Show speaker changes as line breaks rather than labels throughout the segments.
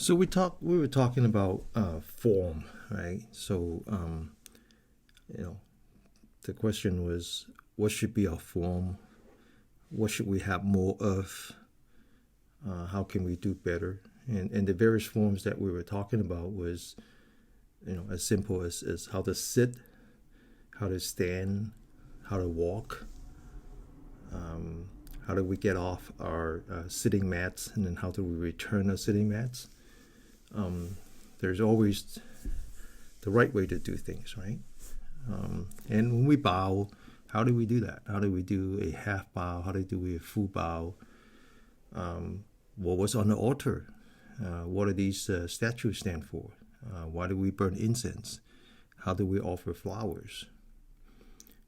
So we were talking about form, right? So you know, the question was, what should be our form? What should we have more of? How can we do better? And the various forms that we were talking about was, as simple as how to sit, how to stand, how to walk, how do we get off our sitting mats, and then how do we return our sitting mats? There's always the right way to do things, right? And when we bow, how do we do that? How do we do a half bow? How do we do a full bow? What was on the altar? What do these statues stand for? Why do we burn incense? How do we offer flowers?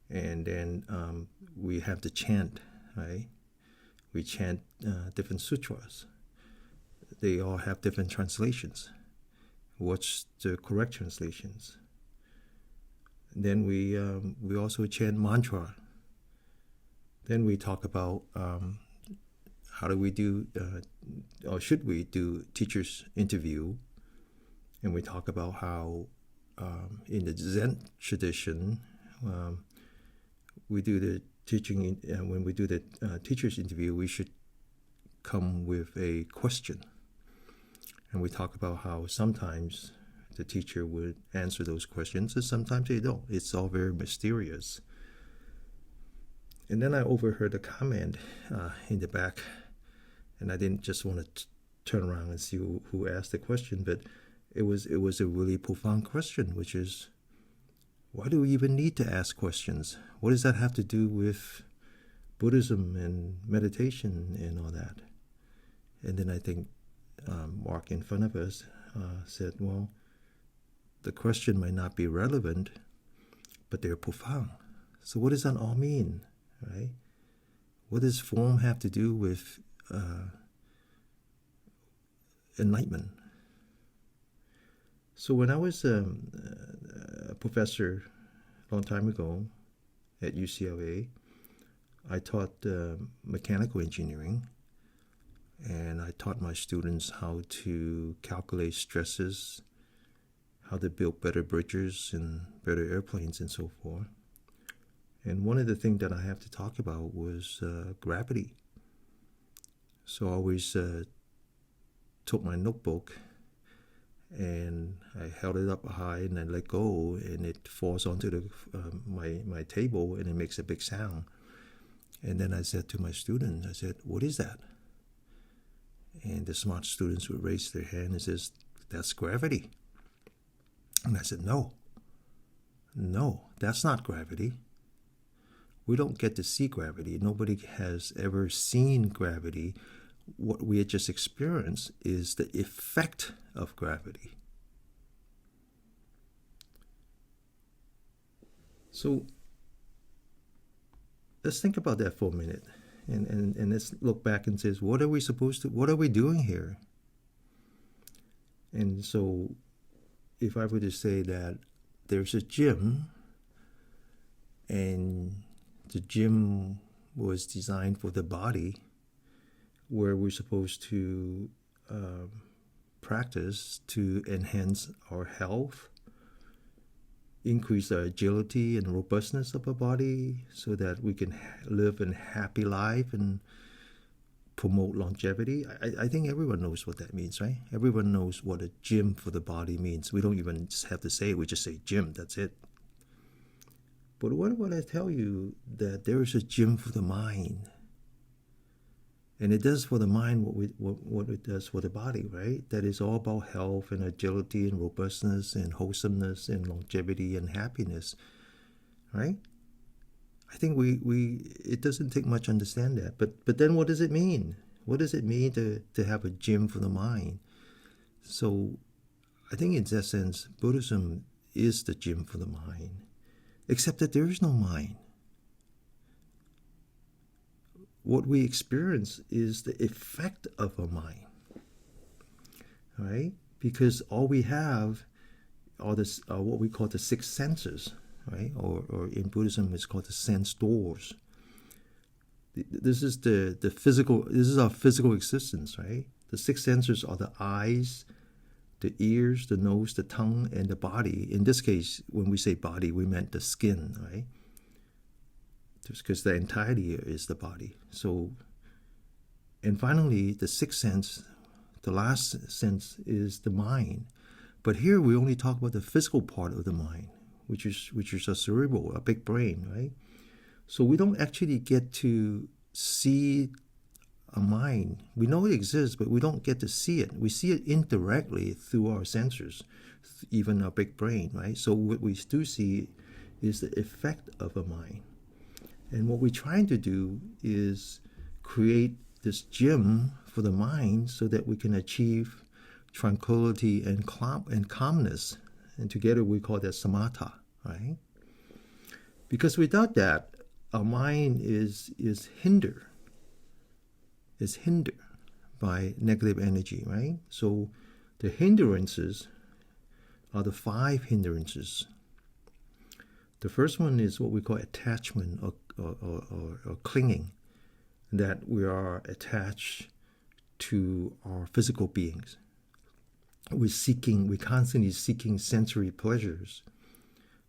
And then we have the chant, right? We chant different sutras. They all have different translations. What's the correct translations? Then we also chant mantra. Then we talk about how do we do, or should we do teachers interview, and we talk about how in the Zen tradition we do the teaching. When we do the teachers interview, we should come with a question, and we talk about how sometimes the teacher would answer those questions, and sometimes they don't. It's all very mysterious. And then I overheard a comment in the back, and I didn't just want to turn around and see who asked the question, but it was a really profound question, which is, why do we even need to ask questions? What does that have to do with Buddhism and meditation and all that? And then I think Mark in front of us said, well, the question might not be relevant, but they're profound. So what does that all mean, right? What does form have to do with enlightenment? So when I was a professor a long time ago at UCLA, I taught mechanical engineering, and I taught my students how to calculate stresses, how to build better bridges and better airplanes and so forth. And one of the things that I have to talk about was gravity. So I always took my notebook and I held it up high and I let go, and it falls onto my table and it makes a big sound. And then I said to my students, I said, what is that? And the smart students would raise their hand and says, that's gravity. And I said, no, that's not gravity. We don't get to see gravity. Nobody has ever seen gravity. What we had just experienced is the effect of gravity. So let's think about that for a minute. And let's look back and say, what are we doing here? And so if I were to say that there's a gym, and the gym was designed for the body, where we're supposed to practice to enhance our health, increase the agility and robustness of our body so that we can live a happy life and promote longevity. I think everyone knows what that means, right? Everyone knows what a gym for the body means. We don't even have to say it. We just say gym. That's it. But what would I tell you that there is a gym for the mind? And it does for the mind what it does for the body, right? That is all about health and agility and robustness and wholesomeness and longevity and happiness, right? I think it doesn't take much to understand that. But then what does it mean? What does it mean to have a gym for the mind? So I think in that sense, Buddhism is the gym for the mind, except that there is no mind. What we experience is the effect of our mind, right? Because all we have are what we call the six senses, right? Or in Buddhism, it's called the sense doors. This is the physical. This is our physical existence, right? The six senses are the eyes, the ears, the nose, the tongue, and the body. In this case, when we say body, we meant the skin, right? Just because the entirety is the body. So, and finally, the sixth sense, the last sense is the mind. But here we only talk about the physical part of the mind, which is a cerebral, a big brain, right? So we don't actually get to see a mind. We know it exists, but we don't get to see it. We see it indirectly through our sensors, even our big brain, right? So what we do see is the effect of a mind. And what we're trying to do is create this gym for the mind so that we can achieve tranquility and calmness. And together we call that samatha, right? Because without that, our mind is hindered. Is hindered by negative energy, right? So the hindrances are the 5 hindrances. The first one is what we call attachment or clinging, that we are attached to our physical beings. We're constantly seeking sensory pleasures.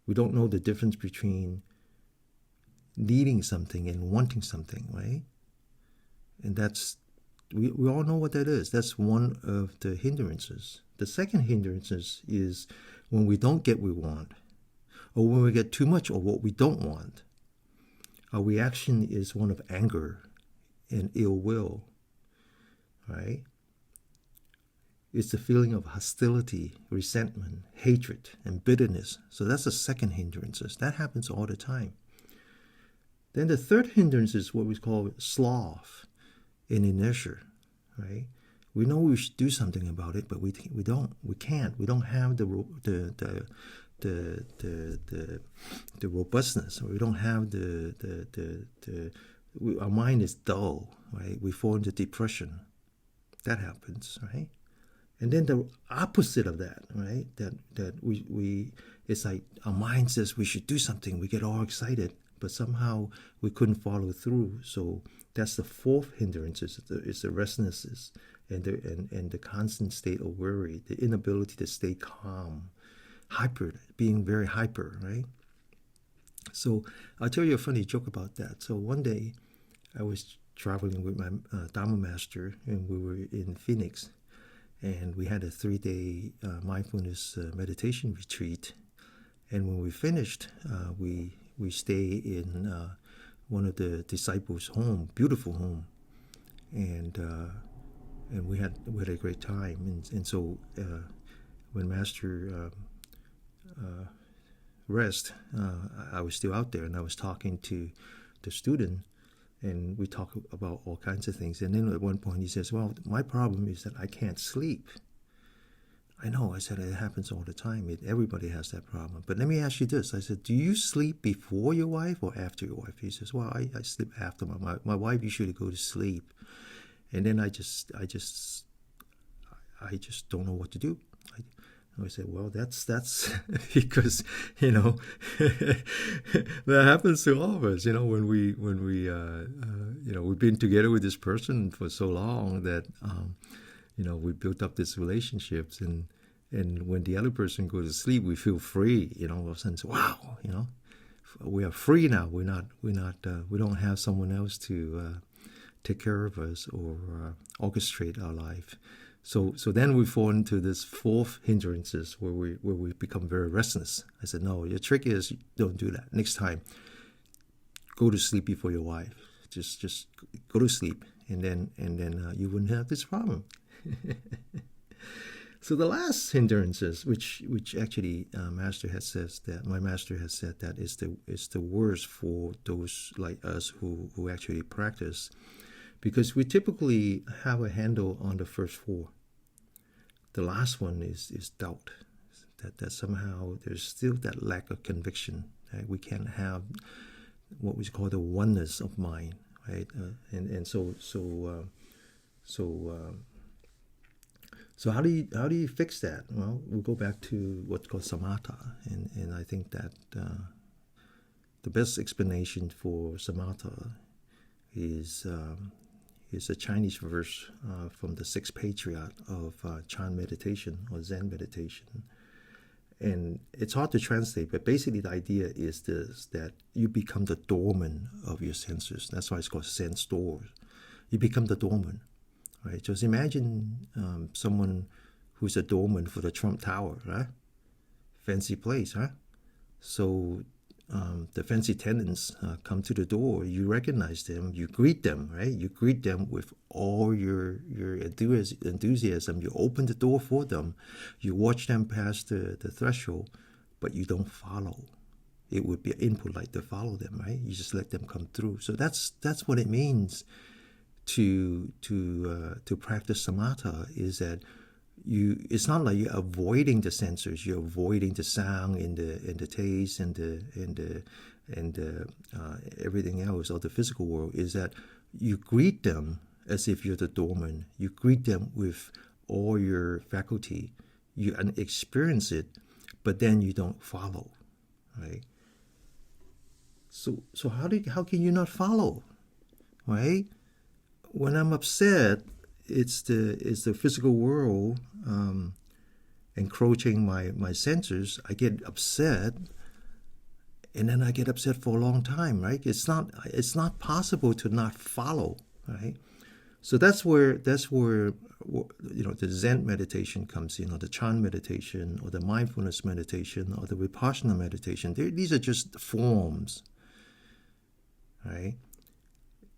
We don't know the difference between needing something and wanting something, right? And that's, we all know what that is. That's one of the hindrances. The second hindrance is when we don't get what we want, or when we get too much of what we don't want. Our reaction is one of anger and ill will, right? It's the feeling of hostility, resentment, hatred, and bitterness. So that's the second hindrance. That happens all the time. Then the third hindrance is what we call sloth and inertia, right? We know we should do something about it, but we don't. We can't. We don't have the robustness. Or we don't have our mind is dull, right? We fall into depression. That happens, right? And then the opposite of that, right? That we it's like our mind says we should do something. We get all excited, but somehow we couldn't follow through. So that's the fourth hindrance. Is the restlessness and the constant state of worry, the inability to stay calm, being very hyper, right? So I'll tell you a funny joke about that. So one day I was traveling with my Dharma master, and we were in Phoenix. And we had a 3-day mindfulness meditation retreat. And when we finished, we stayed in one of the disciples' home, beautiful home, and we had a great time. And so when Master rest, I was still out there, and I was talking to the student. And we talk about all kinds of things. And then at one point he says, well, my problem is that I can't sleep. I know. I said, it happens all the time. Everybody has that problem. But let me ask you this. I said, do you sleep before your wife or after your wife? He says, well, I sleep after my wife usually go to sleep. And then I just don't know what to do. I said, well, that's because, that happens to all of us, when we we've been together with this person for so long that, we built up these relationships, and when the other person goes to sleep, we feel free, all of a sudden, wow, we are free now. We don't have someone else to take care of us or orchestrate our life. So then we fall into this fourth hindrances where we become very restless. I said, no, your trick is don't do that. Next time, go to sleep before your wife. Just go to sleep, and then you wouldn't have this problem. So the last hindrances, which actually my master has said that is the worst for those like us who actually practice. Because we typically have a handle on the first 4. The last one is doubt. That somehow there's still that lack of conviction. Right? We can't have what we call the oneness of mind, right? So how do you fix that? Well, we'll go back to what's called samatha, and I think that the best explanation for samatha is is a Chinese verse from the Sixth Patriarch of Chan meditation or Zen meditation. And it's hard to translate, but basically the idea is this, that you become the doorman of your senses. That's why it's called sense doors. You become the doorman, right? Just imagine someone who's a doorman for the Trump Tower, right? Fancy place, huh? So the fancy tenants come to the door. You recognize them. You greet them, right? You greet them with all your enthusiasm. You open the door for them. You watch them pass the threshold, but you don't follow. It would be impolite to follow them, right? You just let them come through. So that's what it means to practice samatha. Is that it's not like you're avoiding the senses, you're avoiding the sound and the taste and the everything else of the physical world. Is that you greet them as if you're the doorman. You greet them with all your faculty. You experience it, but then you don't follow, right? So how can you not follow, right? When I'm upset, it's the physical world encroaching my senses. I get upset, and then I get upset for a long time, right? It's not possible to not follow, right? So that's where the Zen meditation comes in, or the Chan meditation, or the mindfulness meditation, or the Vipassana meditation. These are just forms, right?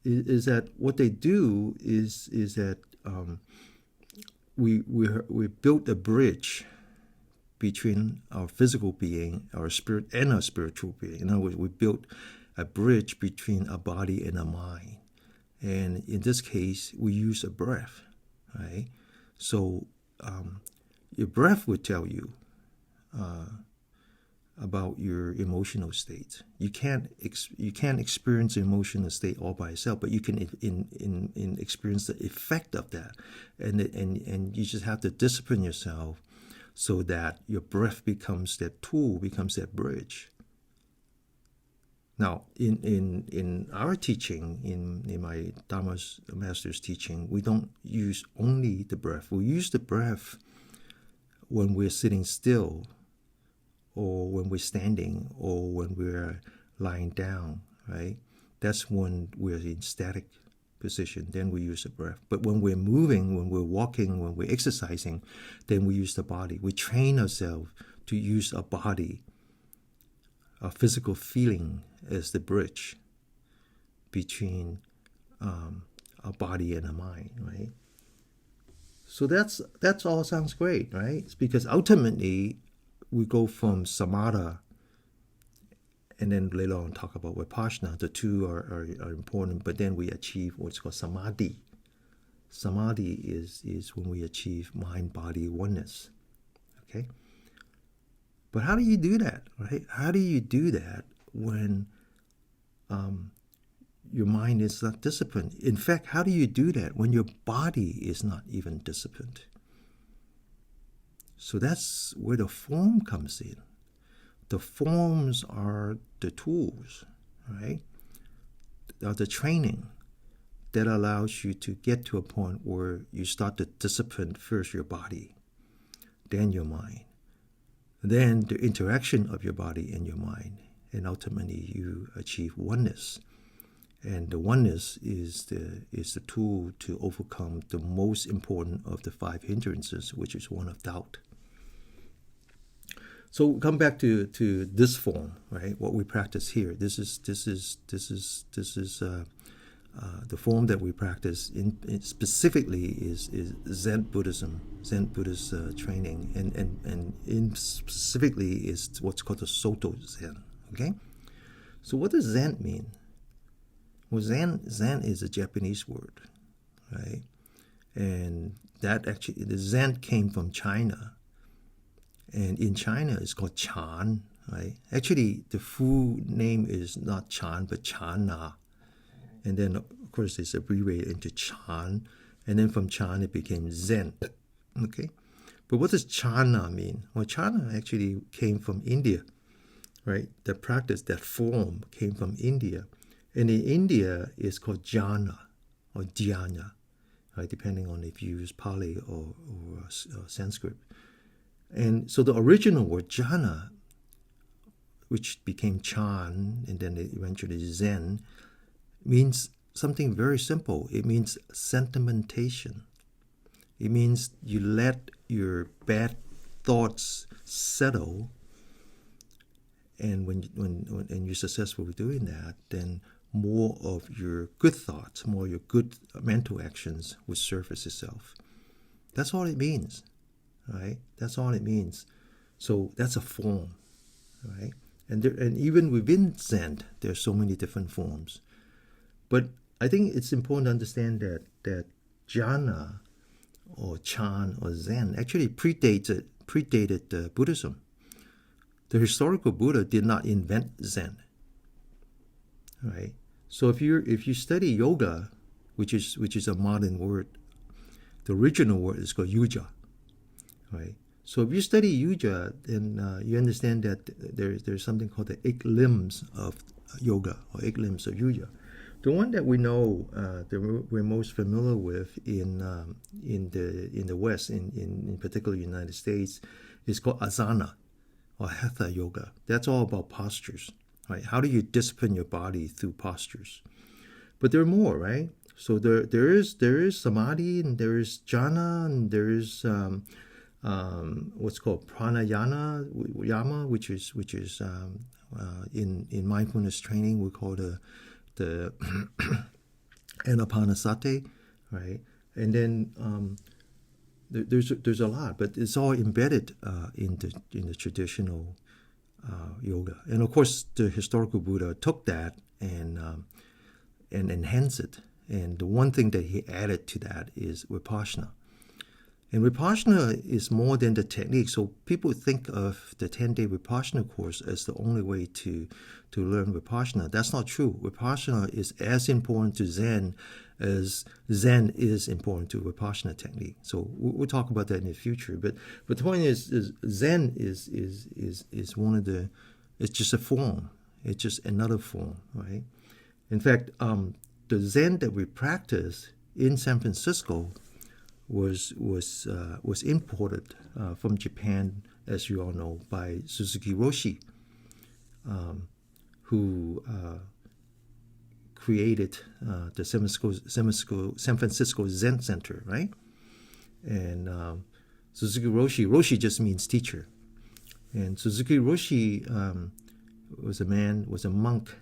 Is that what they do? Is that we built a bridge between our physical being, our spirit, and our spiritual being. In other words, we built a bridge between a body and a mind. And in this case, we use a breath, right? So your breath would tell you about your emotional state. You can't experience emotional state all by itself, but you can experience the effect of that, and you just have to discipline yourself so that your breath becomes that tool, becomes that bridge. Now, in our teaching, in my Dharma master's teaching, we don't use only the breath. We use the breath when we're sitting still, or when we're standing, or when we're lying down, right? That's when we're in static position. Then we use the breath. But when we're moving, when we're walking, when we're exercising, then we use the body. We train ourselves to use our body, our physical feeling, as the bridge between our body and our mind, right? So that's all sounds great, right? It's because ultimately we go from samatha, and then later on talk about vipassana. The two are important, but then we achieve what's called samadhi. Samadhi is when we achieve mind-body oneness, okay? But how do you do that, right? How do you do that when your mind is not disciplined? In fact, how do you do that when your body is not even disciplined? So that's where the form comes in. The forms are the tools, right? Are the training that allows you to get to a point where you start to discipline first your body, then your mind, then the interaction of your body and your mind, and ultimately you achieve oneness. And the oneness is the tool to overcome the most important of the 5 hindrances, which is one of doubt. So come back to this form, right? What we practice here. This is the form that we practice. Specifically is Zen Buddhism, Zen Buddhist training, and specifically is what's called the Soto Zen. Okay. So what does Zen mean? Well, Zen is a Japanese word, right? And that actually, the Zen came from China. And in China, it's called Chan, right? Actually, the full name is not Chan, but Chana. And then, of course, it's abbreviated into Chan. And then from Chan, it became Zen, okay? But what does Chana mean? Well, Chana actually came from India, right? The practice, that form, came from India. And in India, it's called jhana, or dhyana, right? Depending on if you use Pali or Sanskrit. And so the original word jhana, which became Chan and then eventually Zen, means something very simple. It means sentimentation. It means you let your bad thoughts settle, and when you're successful with doing that, then more of your good thoughts, more of your good mental actions will surface itself. That's all it means, right? That's all it means. So that's a form, right? And even within Zen, there's so many different forms. But I think it's important to understand that jhana or Chan or Zen actually predated Buddhism. The historical Buddha did not invent Zen, right? So if you study yoga, which is a modern word, the original word is called yuja, right? So if you study yuja, then you understand that there's something called the 8 limbs of yoga or 8 limbs of yuja. The one that we know, that we're most familiar with in the West, in particular United States, is called asana or hatha yoga. That's all about postures, right? How do you discipline your body through postures? But there are more, right? So there is samadhi, and there is jhana, and there is what's called pranayama, which is in mindfulness training we call the anapanasati, right? And then there's a lot, but it's all embedded in the traditional yoga. And of course, the historical Buddha took that and enhanced it. And the one thing that he added to that is vipassana. And vipassana is more than the technique. So people think of the 10-day vipassana course as the only way to learn vipassana. That's not true. Vipassana is as important to Zen as Zen is important to vipassana technique. So we'll talk about that in the future. But the point is Zen is one of the, it's just a form. It's just another form, right? In fact, the Zen that we practice in San Francisco was imported from Japan, as you all know, by Suzuki Roshi, who created the San Francisco Zen Center, right? And Suzuki Roshi just means teacher. And Suzuki Roshi was a monk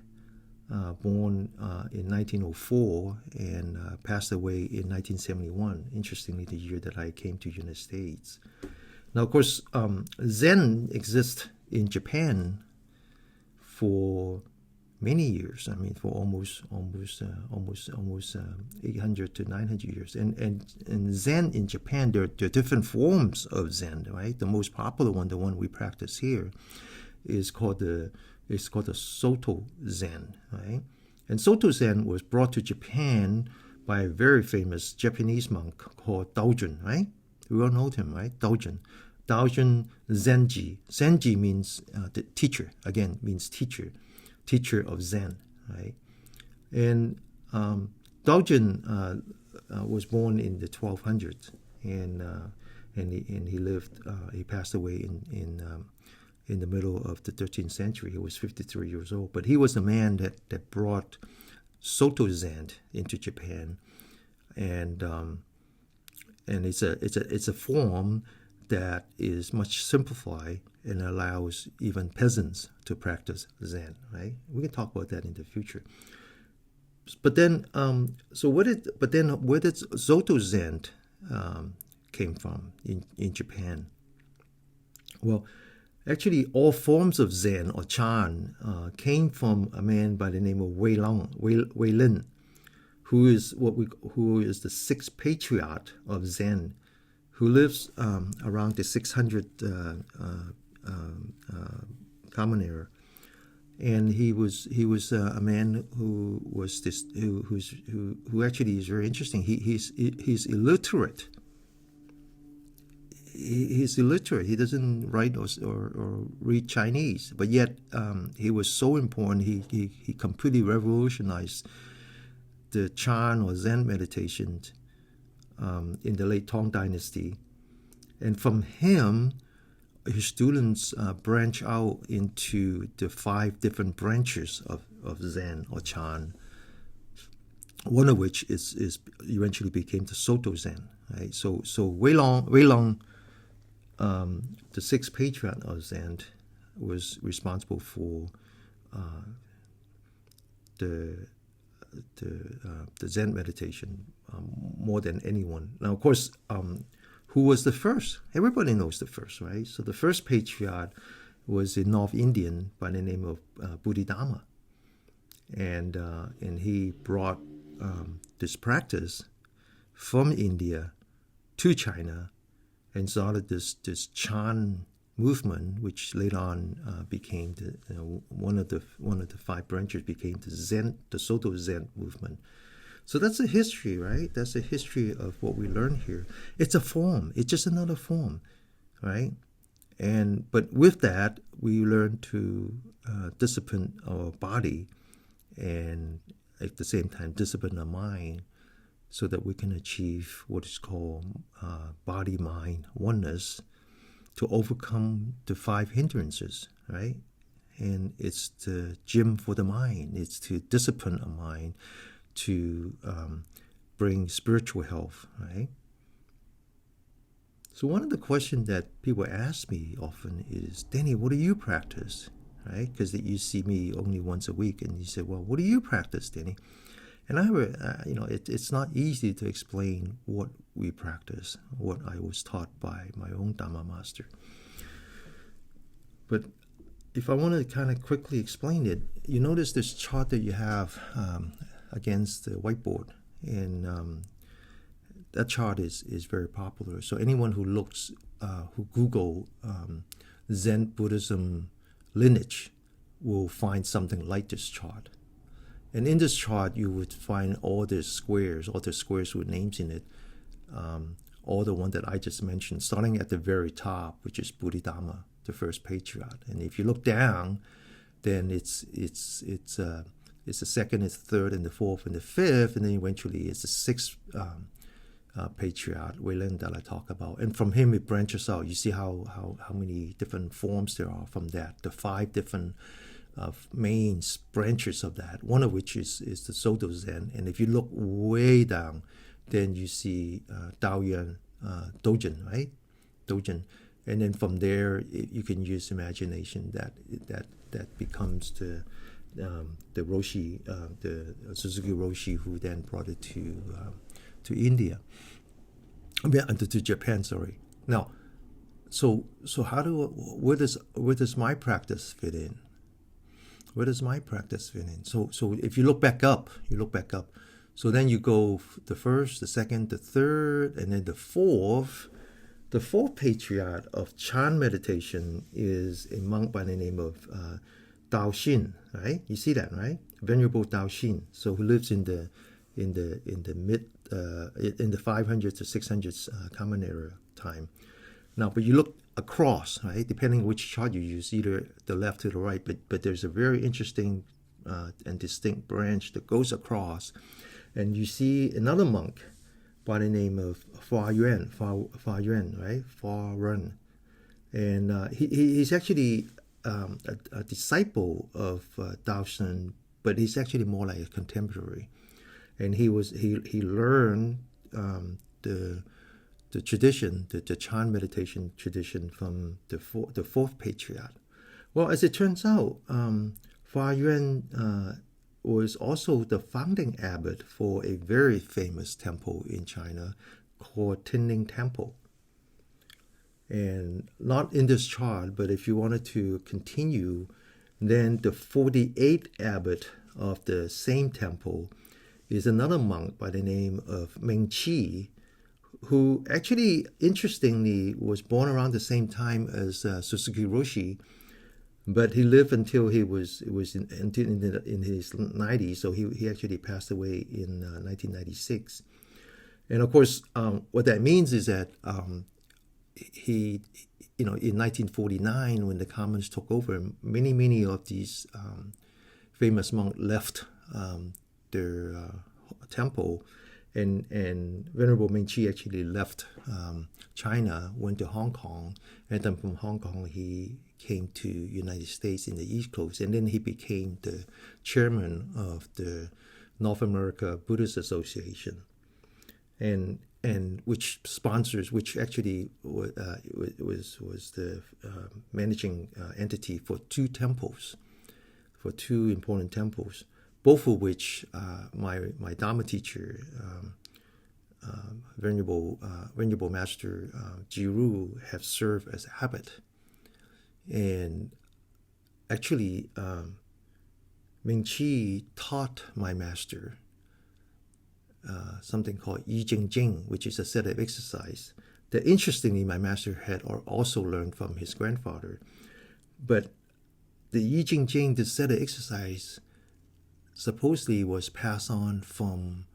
born in 1904 and passed away in 1971, interestingly the year that I came to the United States. Now, of course, Zen exists in Japan for many years. I mean, for almost 800 to 900 years. And Zen in Japan, there are different forms of Zen, right? The most popular one, the one we practice here, is called the Soto Zen, right? And Soto Zen was brought to Japan by a very famous Japanese monk called Daojun, right? We all know him, right? Daojun Zenji. Zenji means the teacher. Again, means teacher of Zen, right? And Daojun was born in the 1200s, and he lived. He passed away in the middle of the 13th century. He was 53 years old. But he was the man that brought Soto Zen into Japan, and it's a form that is much simplified and allows even peasants to practice Zen. Right? We can talk about that in the future. But then, where did Soto Zen came from in Japan? Well, actually, all forms of Zen or Chan came from a man by the name of Wei Lin, who is the sixth patriarch of Zen, who lives around the 600 Common Era, and he was a man who actually is very interesting. He's illiterate. He's illiterate. He doesn't write or read Chinese, but yet he was so important. He completely revolutionized the Chan or Zen meditation in the late Tang Dynasty. And from him, his students branch out into the 5 different branches of Zen or Chan, one of which is eventually became the Soto Zen. Right? So Wei Long, the 6th patriarch of Zen, was responsible for the Zen meditation more than anyone. Now, of course, who was the first? Everybody knows the first, right? So the first patriarch was a North Indian by the name of Bodhidharma, and he brought this practice from India to China and started this Chan movement, which later on became one of the 5 branches became the Soto Zen movement. So that's a history, right? That's a history of what we learn here. It's a form. It's just another form, right? But with that, we learn to discipline our body and at the same time discipline our mind so that we can achieve what is called body-mind oneness to overcome the 5 hindrances, right? And it's the gym for the mind. It's to discipline our mind to bring spiritual health, right? So one of the questions that people ask me often is, Denny, what do you practice? Right? Because you see me only once a week, and you say, well, what do you practice, Denny? And it's not easy to explain what we practice, what I was taught by my own Dharma master. But if I want to kind of quickly explain it, you notice this chart that you have against the whiteboard, and that chart is very popular. So anyone who looks, who Google Zen Buddhism lineage will find something like this chart. And in this chart, you would find all the squares with names in it, all the one that I just mentioned, starting at the very top, which is Bodhidharma, the first patriarch. And if you look down, then it's the 2nd, it's the 3rd, and the 4th, and the 5th, and then eventually it's the 6th patriarch, Weilen, that I talk about. And from him, it branches out. You see how many different forms there are from that, the 5 different main branches of that, one of which is the Soto Zen. And if you look way down, then you see Daoyuan, Dogen, right? Dogen. And then from there, you can use imagination that becomes the Roshi, the Suzuki Roshi, who then brought it to India, to Japan. Sorry. Now, so where does my practice fit in? Where does my practice fit in? So if you look back up. So then you go the 1st, the 2nd, the 3rd, and then the 4th. The 4th patriarch of Chan meditation is a monk by the name of Dao Xin, right? You see that, right? Venerable Dao Xin. So who lives in the mid in the 500s to 600s Common Era time. Now, but you look across, right? Depending on which chart you use, either the left or the right. But there's a very interesting and distinct branch that goes across, and you see another monk by the name of Fa Yuan, right? Fa Run. And he's actually a disciple of Dao Shen, but he's actually more like a contemporary. And he learned the tradition, the Chan meditation tradition from the 4th patriarch. Well, as it turns out, Fa Yuan was also the founding abbot for a very famous temple in China called Tinling Temple. And not in this chart, but if you wanted to continue, then the 48th abbot of the same temple is another monk by the name of Ming Qi, who actually, interestingly, was born around the same time as Suzuki Roshi, but he lived until he was in his 90s, so he actually passed away in 1996. And of course, what that means is that he, in 1949, when the Commons took over, many of these famous monks left their temple, and Venerable Ming-Chi actually left China, went to Hong Kong, and then from Hong Kong he came to United States in the East Coast, and then he became the chairman of the North America Buddhist Association, and which actually was the managing entity for two important temples, both of which my Dharma teacher, Venerable Master Jiru, have served as abbot. And actually, Ming-Chi taught my master something called Yi Jing Jing, which is a set of exercise that, interestingly, my master had also learned from his grandfather. But the Yi Jing Jing, the set of exercise, supposedly was passed on from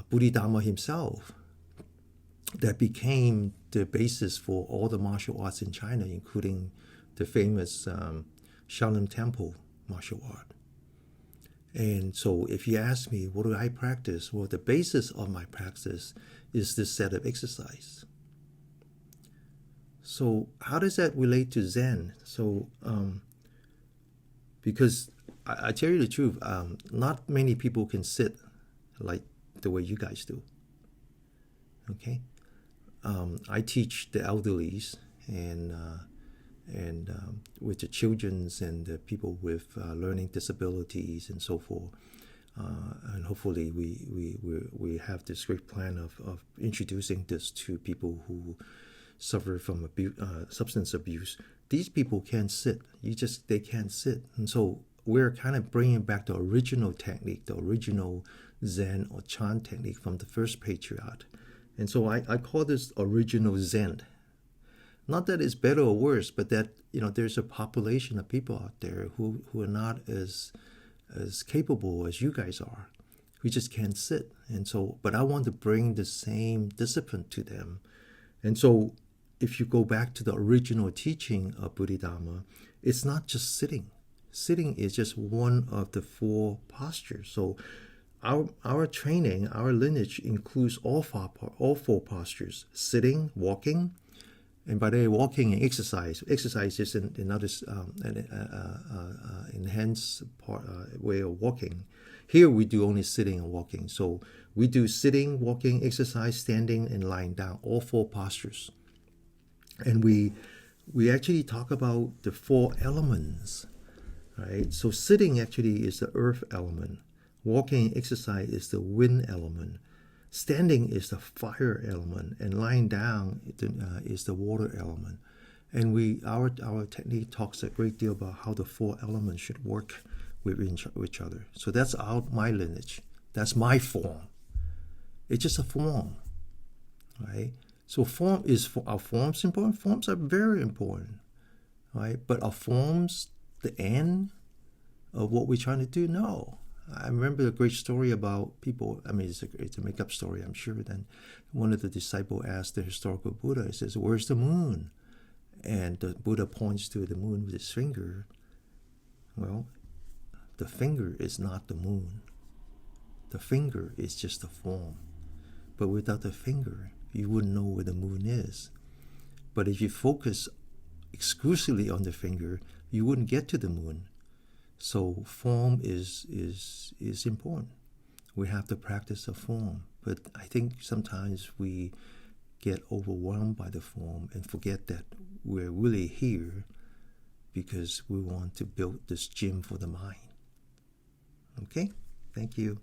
Bodhidharma himself, that became the basis for all the martial arts in China, including the famous Shaolin Temple martial art. And so if you ask me, what do I practice? Well, the basis of my practice is this set of exercise. So how does that relate to Zen? So because I tell you the truth, not many people can sit like the way you guys do. Okay? I teach the elderlies and with the children's and the people with learning disabilities and so forth. And hopefully we have this great plan of introducing this to people who suffer from substance abuse. These people can't sit. They can't sit. And so we're kind of bringing back the original technique, the original Zen or Chan technique from the first patriarch. And so I call this original Zen. Not that it's better or worse, but that there's a population of people out there who are not as capable as you guys are. We just can't sit. And so, but I want to bring the same discipline to them. And so if you go back to the original teaching of Bodhidharma, it's not just sitting. Sitting is just one of the four postures. So our training, our lineage includes all four postures: sitting, walking, and by the way, walking and exercise. Exercise is another enhanced way of walking. Here we do only sitting and walking. So we do sitting, walking, exercise, standing, and lying down, all four postures. And we actually talk about the four elements, right? So sitting actually is the earth element. Walking and exercise is the wind element. Standing is the fire element, and lying down is the water element. And our technique talks a great deal about how the four elements should work with each other. So that's my lineage. That's my form. It's just a form, right? So are forms important? Forms are very important, right? But are forms the end of what we're trying to do? No. I remember a great story about people. I mean, it's a make-up story, I'm sure. Then one of the disciples asked the historical Buddha, he says, "Where's the moon?" And the Buddha points to the moon with his finger. Well, the finger is not the moon. The finger is just a form. But without the finger, you wouldn't know where the moon is. But if you focus exclusively on the finger, you wouldn't get to the moon. So form is important. We have to practice the form. But I think sometimes we get overwhelmed by the form and forget that we're really here because we want to build this gym for the mind. Okay? Thank you.